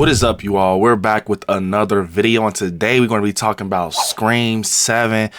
What is up, you all? We're back with another video, and today we're going to be talking about Scream 7,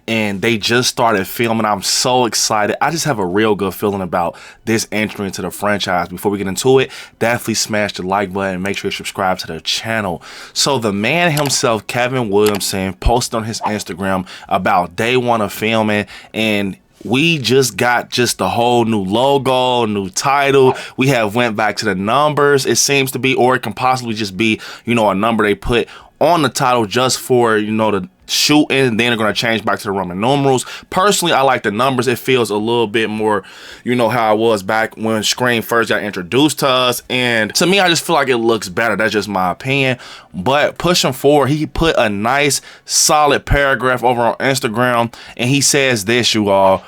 and they just started filming. I'm so excited. I just have a real good feeling about this entry into the franchise. Before we get into it, definitely smash the like button and make sure you subscribe to the channel. So the man himself, Kevin Williamson, posted on his Instagram about day one of filming, and we just got the whole new logo, new title. We have went back to the numbers, it seems to be, or it can possibly just be, you know, a number they put on the title just for, you know, the shooting, and then they're going to change back to the Roman numerals. Personally, I like the numbers. It feels a little bit more, you know, how it was back when Scream first got introduced to us, and to me, I just feel like it looks better. That's just my opinion. But pushing forward, he put a nice solid paragraph over on Instagram, and he says this, you all: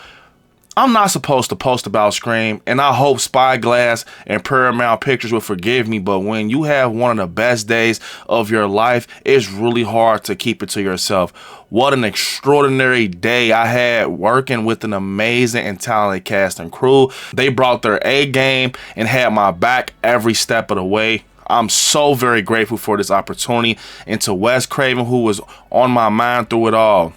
I'm not supposed to post about Scream, and I hope Spyglass and Paramount Pictures will forgive me, but when you have one of the best days of your life, it's really hard to keep it to yourself. What an extraordinary day I had working with an amazing and talented cast and crew. They brought their A game and had my back every step of the way. I'm so very grateful for this opportunity, and to Wes Craven, who was on my mind through it all.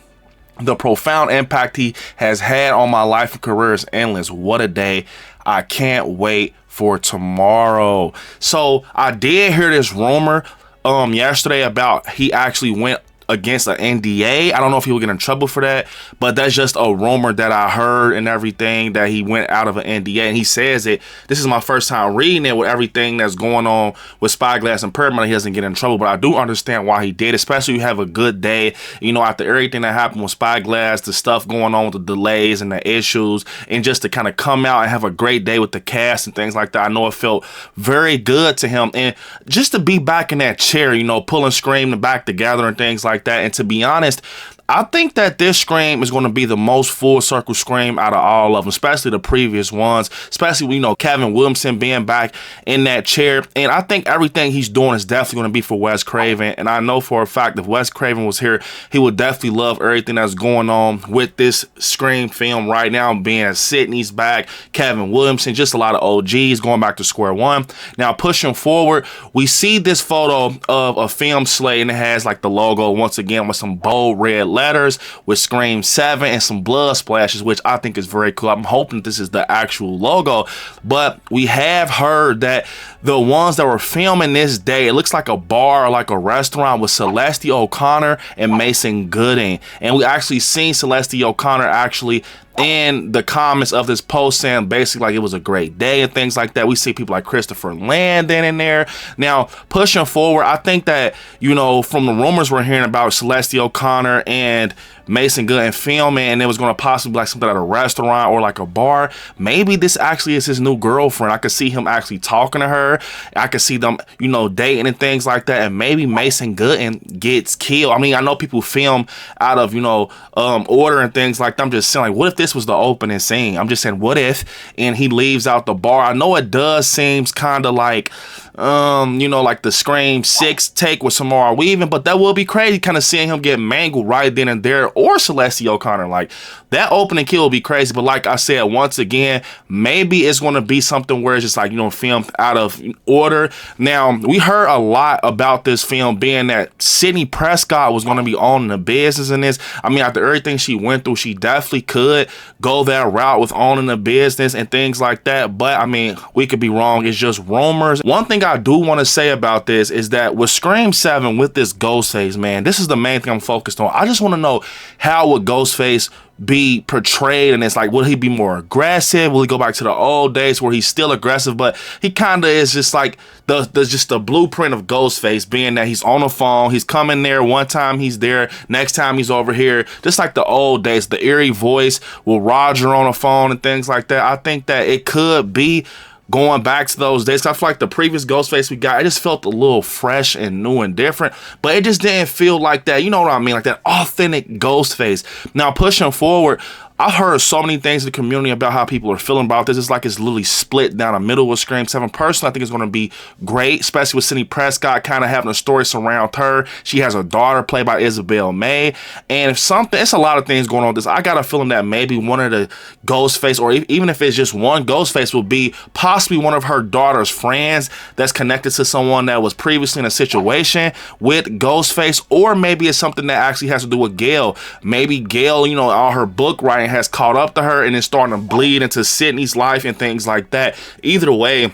The profound impact he has had on my life and career is endless. What a day. I can't wait for tomorrow. So I did hear this rumor yesterday about he actually went against an NDA. I don't know if he will get in trouble for that, but that's just a rumor that I heard and everything, that he went out of an NDA, and he says it. This is my first time reading it with everything that's going on with Spyglass and Paramount. He doesn't get in trouble, but I do understand why he did, especially you have a good day, you know, after everything that happened with Spyglass, the stuff going on with the delays and the issues, and just to kind of come out and have a great day with the cast and things like that. I know it felt very good to him, and just to be back in that chair, you know, pulling Scream back together and things like that. And to be honest, I think that this Scream is going to be the most full circle Scream out of all of them, especially the previous ones, especially, you know, Kevin Williamson being back in that chair. And I think everything he's doing is definitely going to be for Wes Craven. And I know for a fact if Wes Craven was here, he would definitely love everything that's going on with this Scream film right now, being Sidney's back, Kevin Williamson, just a lot of OGs going back to square one. Now, pushing forward, we see this photo of a film slate, and it has like the logo once again with some bold red letters with Scream 7 and some blood splashes, which I think is very cool. I'm hoping this is the actual logo, but we have heard that the ones that were filming this day, it looks like a bar or like a restaurant with Celeste O'Connor and Mason Gooding, and we actually seen Celeste O'Connor actually in the comments of this post saying basically like it was a great day and things like that. We see people like Christopher Landon in there. Now, pushing forward, I think that, you know, from the rumors we're hearing about Celeste O'Connor and Mason Gooding filming, and it was going to possibly be like something at a restaurant or like a bar, maybe this actually is his new girlfriend. I could see him actually talking to her. I could see them, you know, dating and things like that, and maybe Mason Gooding gets killed. I mean, I know people film out of, you know, order and things like that. I'm just saying, like, what if this was the opening scene? I'm just saying, what if, and he leaves out the bar? I know it does seems kind of like, you know, like the Scream 6 take with Samara Weaving, but that will be crazy kind of seeing him get mangled right then and there, or Celeste O'Connor. Like, that opening kill will be crazy. But like I said, once again, maybe it's going to be something where it's just like, you know, filmed out of order. Now, we heard a lot about this film being that Sidney Prescott was going to be owning the business in this. I mean, after everything she went through, she definitely could go that route with owning the business and things like that. But I mean, we could be wrong. It's just rumors. One thing I do want to say about this is that with Scream 7, with this Ghostface, man, this is the main thing I'm focused on. I just want to know, how would Ghostface be portrayed? And it's like, will he be more aggressive? Will he go back to the old days where he's still aggressive, but he kind of is just like the blueprint of Ghostface, being that he's on the phone, he's coming there, one time he's there, next time he's over here, just like the old days, the eerie voice with Roger on the phone and things like that. I think that it could be going back to those days. I feel like the previous Ghostface we got, it just felt a little fresh and new and different, but it just didn't feel like that, you know what I mean, like that authentic Ghostface. Now, pushing forward, I've heard so many things in the community about how people are feeling about this. It's like it's literally split down the middle with Scream 7. Personally, I think it's going to be great, especially with Sidney Prescott kind of having a story surround her. She has a daughter played by Isabel May. And if something, it's a lot of things going on with this. I got a feeling that maybe one of the Ghostface, or even if it's just one Ghostface, will be possibly one of her daughter's friends that's connected to someone that was previously in a situation with Ghostface, or maybe it's something that actually has to do with Gail. Maybe Gail, you know, all her book writing has caught up to her and is starting to bleed into Sydney's life and things like that. Either way,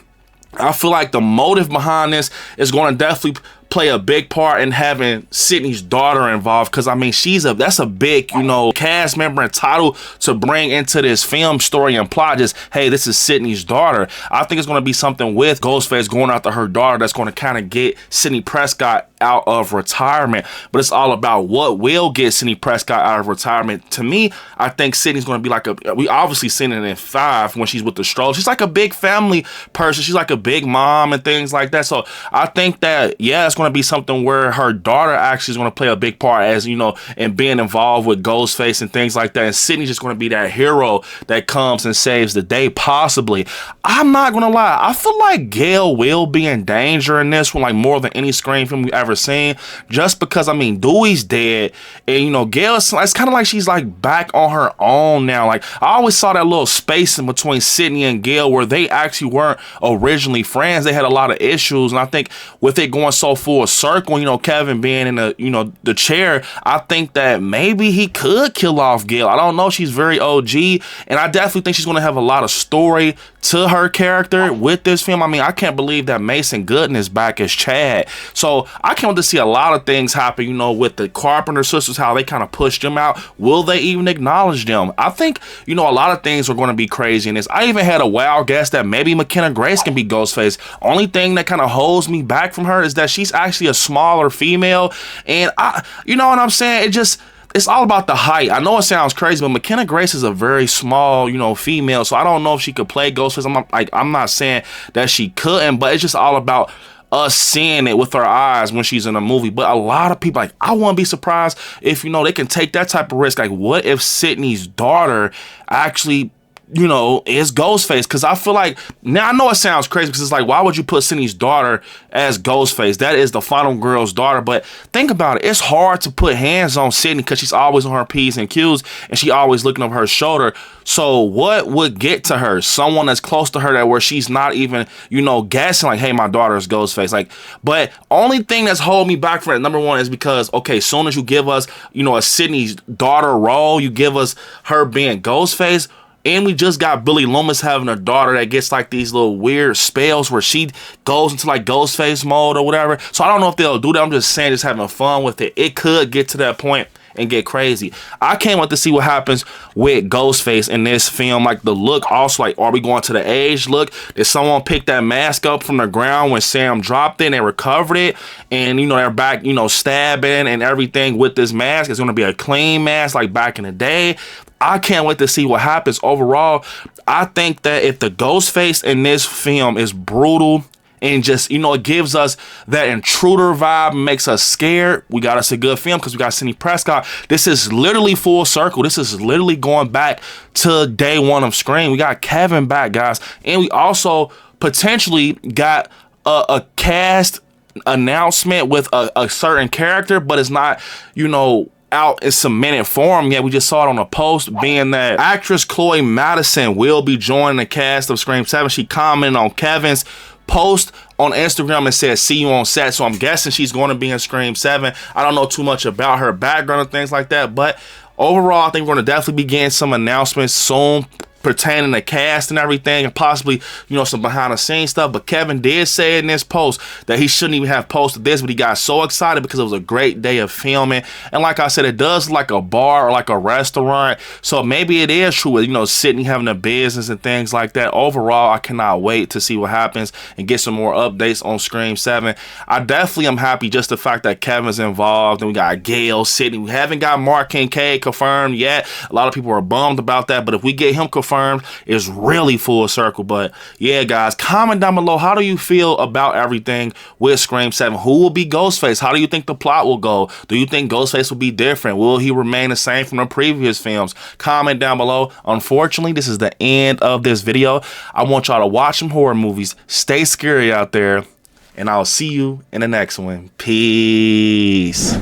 I feel like the motive behind this is going to definitely play a big part in having Sydney's daughter involved, because I mean that's a big, you know, cast member and title to bring into this film story and plot. Just, hey, this is Sydney's daughter. I think it's going to be something with Ghostface going after her daughter that's going to kind of get Sidney Prescott out of retirement. But it's all about what will get Sidney Prescott out of retirement. To me, I think Sydney's going to be like we obviously seen it in 5 when she's with the stroll. She's like a big family person. She's like a big mom and things like that. So I think that, yeah, it's going to be something where her daughter actually is going to play a big part, as you know, in being involved with Ghostface and things like that. And Sydney's just going to be that hero that comes and saves the day, possibly. I'm not going to lie, I feel like Gail will be in danger in this one, like more than any Scream film we've ever seen, just because, I mean, Dewey's dead, and you know, Gail, it's kind of like she's like back on her own now. Like, I always saw that little space in between Sydney and Gail where they actually weren't originally friends. They had a lot of issues, and I think with it going so full circle, you know, Kevin being in the, you know, the chair, I think that maybe he could kill off Gail. I don't know, she's very OG, and I definitely think she's going to have a lot of story to her character with this film. I mean, I can't believe that Mason Gooden is back as Chad. So I can't wait to see a lot of things happen, you know, with the Carpenter sisters, how they kind of pushed them out. Will they even acknowledge them? I think, you know, a lot of things are going to be crazy in this. I even had a wild guess that maybe McKenna Grace can be Ghostface. Only thing that kind of holds me back from her is that she's actually a smaller female, and you know what I'm saying? It's all about the height. I know it sounds crazy, but McKenna Grace is a very small, you know, female, so I don't know if she could play Ghostface. I'm not saying that she couldn't, but it's just all about us seeing it with our eyes when she's in a movie. But a lot of people, like, I wouldn't be surprised if, you know, they can take that type of risk. Like, what if Sydney's daughter actually, you know, is Ghostface? Because I feel like, now I know it sounds crazy, because it's like, why would you put Sydney's daughter as Ghostface? That is the final girl's daughter. But think about it, it's hard to put hands on Sydney because she's always on her P's and Q's and she always looking over her shoulder. So what would get to her? Someone that's close to her, that where she's not even, you know, guessing like, hey, my daughter is Ghostface. Like, but only thing that's holding me back from it, number one, is because, okay, soon as you give us, you know, a Sydney's daughter role, you give us her being Ghostface. And we just got Billy Loomis having a daughter that gets like these little weird spells where she goes into like Ghostface mode or whatever. So I don't know if they'll do that. I'm just saying, just having fun with it. It could get to that point and get crazy. I can't wait to see what happens with Ghostface in this film. Like the look, also, like, are we going to the age look? Did someone pick that mask up from the ground when Sam dropped it and they recovered it? And, you know, they're back, you know, stabbing and everything with this mask. It's going to be a clean mask like back in the day. I can't wait to see what happens. Overall, I think that if the Ghostface in this film is brutal and just, you know, it gives us that intruder vibe, makes us scared, we got us a good film because we got Sidney Prescott. This is literally full circle. This is literally going back to day one of Scream. We got Kevin back, guys. And we also potentially got a cast announcement with a certain character, but it's not, you know, out in cemented form yet. We just saw it on a post, being that actress Chloe Madison will be joining the cast of Scream 7. She commented on Kevin's post on Instagram and said, see you on set. So I'm guessing she's going to be in Scream 7. I don't know too much about her background and things like that, but overall, I think we're going to definitely be getting some announcements soon pertaining to cast and everything, and possibly, you know, some behind the scenes stuff. But Kevin did say in this post that he shouldn't even have posted this, but he got so excited because it was a great day of filming. And like I said, it does look like a bar or like a restaurant, so maybe it is true with, you know, Sydney having a business and things like that. Overall, I cannot wait to see what happens and get some more updates on Scream 7. I definitely am happy just the fact that Kevin's involved, and we got Gail, Sydney. We haven't got Mark Kincaid confirmed yet. A lot of people are bummed about that, but if we get him confirmed confirmed. It's really full circle. But yeah, guys, comment down below. How do you feel about everything with Scream 7? Who will be Ghostface? How do you think the plot will go? Do you think Ghostface will be different? Will he remain the same from the previous films? Comment down below. Unfortunately, this is the end of this video. I want y'all to watch some horror movies. Stay scary out there. And I'll see you in the next one. Peace.